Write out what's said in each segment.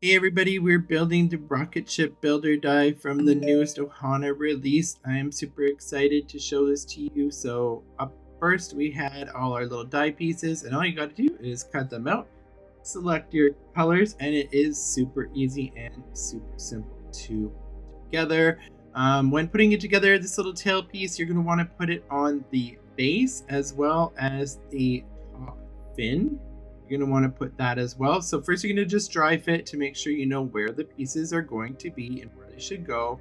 Hey everybody, we're building the rocket ship builder die from the newest Ohana release. I am super excited to show this to you. So up first we had all our little die pieces, and all you got to do is cut them out, select your colors, and it is super easy and super simple to put together. When putting it together, this little tail piece, you're going to want to put it on the base as well as the top fin. You're going to want to put that as well. So first you're going to just dry fit to make sure you know where the pieces are going to be and where they should go.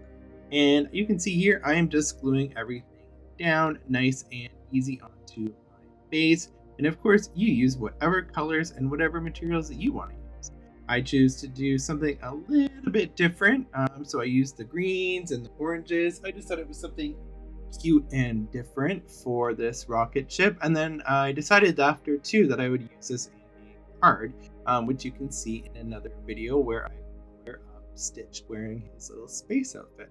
And you can see here, I am just gluing everything down nice and easy onto my base. And of course, you use whatever colors and whatever materials that you want to use. I choose to do something a little bit different. So I used the greens and the oranges. I just thought it was something cute and different for this rocket ship. And then I decided after too that I would use this card, which you can see in another video where I wear Stitch wearing his little space outfit.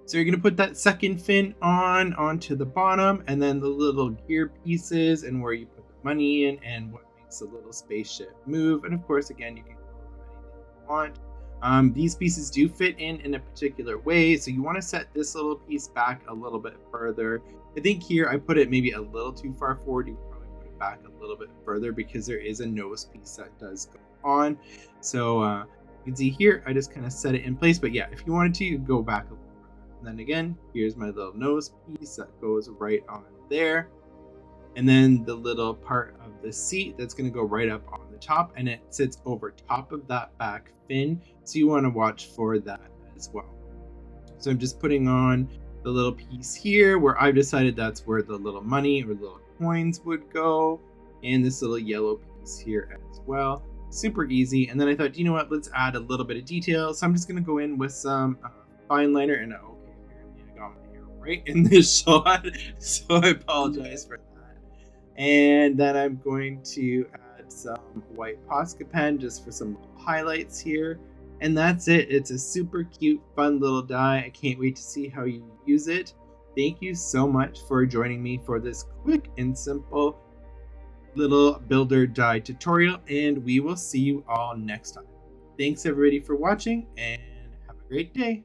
So you're going to put that second fin onto the bottom, and then the little gear pieces and where you put the money in and what makes the little spaceship move. And of course, again, you can color them anything you want. These pieces do fit in a particular way, so you want to set this little piece back a little bit further. I think here I put it maybe a little too far forward. You probably put it back a little bit further because there is a nose piece that does go on. So you can see here, I just kind of set it in place. But yeah, if you wanted to, you could go back a little further. And then again, here's my little nose piece that goes right on there. And then the little part of the seat that's going to go right up on the top, and it sits over top of that back fin. So you want to watch for that as well. So I'm just putting on the little piece here where I've decided that's where the little money or little coins would go, and this little yellow piece here as well. Super easy. And then I thought, you know what, let's add a little bit of detail. So I'm just going to go in with some fine liner, and okay, apparently I got my hair right in this shot, so I apologize for that. And then I'm going to add some white Posca pen just for some highlights here. And that's it. It's a super cute, fun little die. I can't wait to see how you use it. Thank you so much for joining me for this quick and simple little builder die tutorial, and we will see you all next time. Thanks everybody for watching, and have a great day.